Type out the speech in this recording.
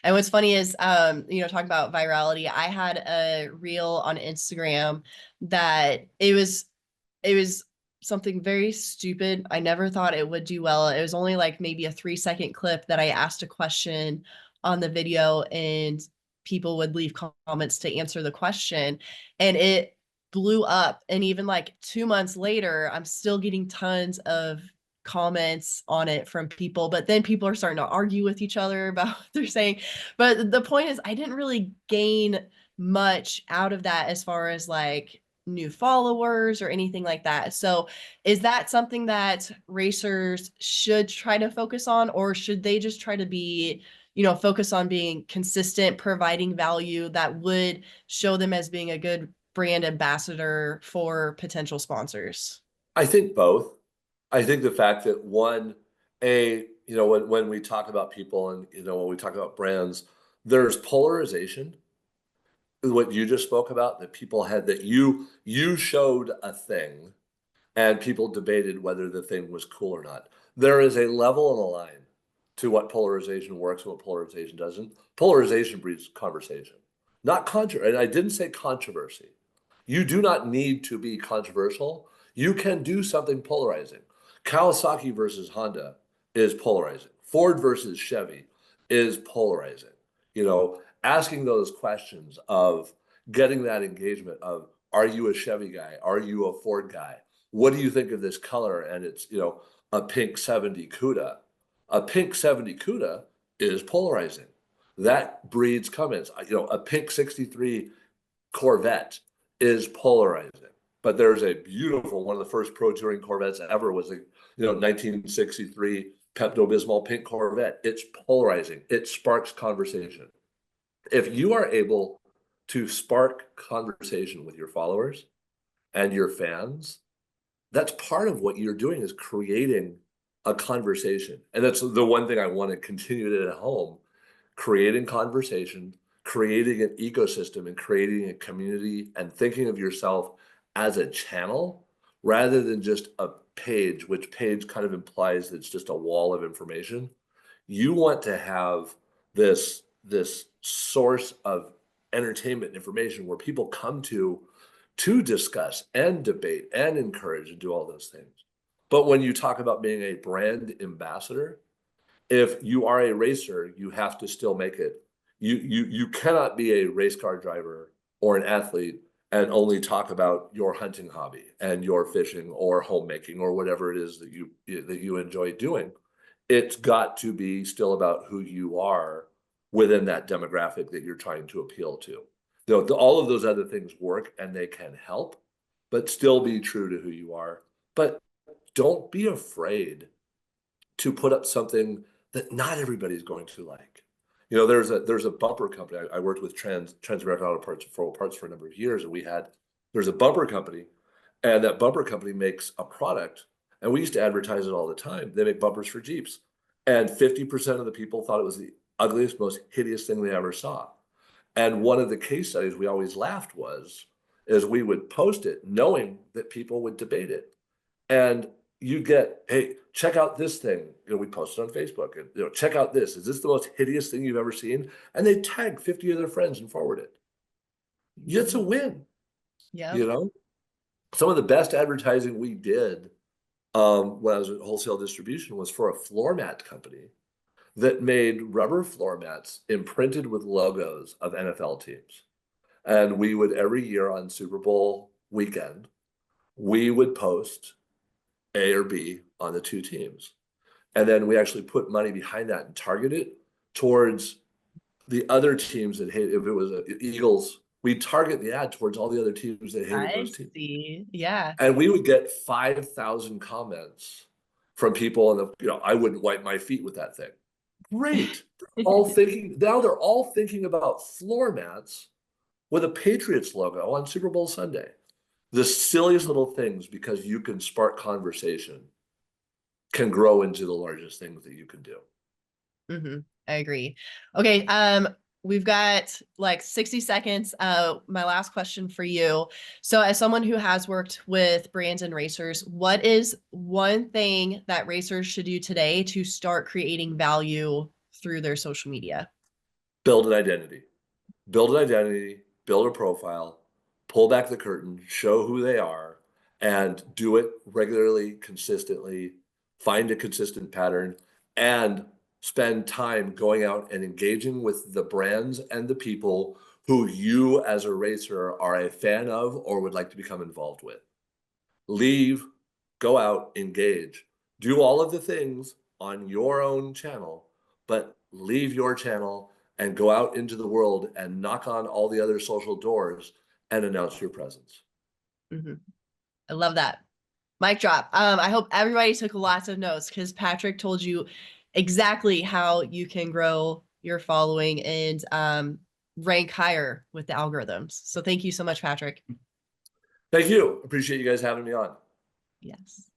And what's funny is, talking about virality, I had a reel on Instagram that it was something very stupid. I never thought it would do well. It was only like maybe a 3-second clip that I asked a question on the video, and people would leave comments to answer the question, and it blew up. And even like 2 months later, I'm still getting tons of comments on it from people, but then people are starting to argue with each other about what they're saying. But the point is, I didn't really gain much out of that as far as like new followers or anything like that. So is that something that racers should try to focus on, or should they just try to be, focus on being consistent, providing value that would show them as being a good brand ambassador for potential sponsors? I think both. I think the fact that one, when we talk about people and, when we talk about brands, there's polarization, what you just spoke about, that people had, that you showed a thing and people debated whether the thing was cool or not. There is a level and a line to what polarization works and what polarization doesn't. Polarization breeds conversation, not controversy. And I didn't say controversy. You do not need to be controversial. You can do something polarizing. Kawasaki versus Honda is polarizing. Ford versus Chevy is polarizing. Asking those questions of getting that engagement of, are you a Chevy guy? Are you a Ford guy? What do you think of this color? And it's, a pink 70 CUDA. A pink 70 CUDA is polarizing. That breeds comments. A pink 63 Corvette is polarizing. But there's a beautiful, one of the first pro touring Corvettes ever was a 1963 Pepto-Bismol pink Corvette. It's polarizing. It sparks conversation. If you are able to spark conversation with your followers and your fans, that's part of what you're doing, is creating a conversation. And that's the one thing I want to continue to at home, creating conversation, creating an ecosystem, and creating a community, and thinking of yourself as a channel rather than just a page, which page kind of implies that it's just a wall of information. You want to have this source of entertainment information where people come to discuss and debate and encourage and do all those things. But when you talk about being a brand ambassador, if you are a racer, you have to still make it. You cannot be a race car driver or an athlete and only talk about your hunting hobby and your fishing or homemaking or whatever it is that you enjoy doing. It's got to be still about who you are within that demographic that you're trying to appeal to. All of those other things work and they can help, but still be true to who you are. But don't be afraid to put up something that not everybody's going to like. There's a bumper company. I worked with Trans-American Auto Parts for a number of years, and there's a bumper company, and that bumper company makes a product, and we used to advertise it all the time. They make bumpers for Jeeps, and 50% of the people thought it was the ugliest, most hideous thing they ever saw. And one of the case studies we always laughed is we would post it knowing that people would debate it. And you get, hey, check out this thing. We posted on Facebook, and check out this. Is this the most hideous thing you've ever seen? And they tag 50 of their friends and forward it. It's a win. Yeah. You know, some of the best advertising we did when I was at wholesale distribution was for a floor mat company that made rubber floor mats imprinted with logos of NFL teams. And we would, every year on Super Bowl weekend, we would post A or B on the two teams. And then we actually put money behind that and target it towards the other teams that hate. If it was Eagles, we target the ad towards all the other teams that hated I those teams. see. Yeah. And we would get 5,000 comments from people, and I wouldn't wipe my feet with that thing. Great. They're all thinking about floor mats with a Patriots logo on Super Bowl Sunday. The silliest little things, because you can spark conversation, can grow into the largest things that you can do. I agree. Okay. We've got like 60 seconds. My last question for you. So as someone who has worked with brands and racers, what is one thing that racers should do today to start creating value through their social media? build an identity. Build an identity, build a profile, pull back the curtain, show who they are, and do it regularly, consistently, find a consistent pattern, and spend time going out and engaging with the brands and the people who you as a racer are a fan of or would like to become involved with. Leave, go out, engage, do all of the things on your own channel, but leave your channel and go out into the world and knock on all the other social doors and announce your presence. Mhm. I love that. Mic drop. I hope everybody took lots of notes because Patrick told you exactly how you can grow your following and rank higher with the algorithms. So thank you so much, Patrick. Thank you. Appreciate you guys having me on. Yes.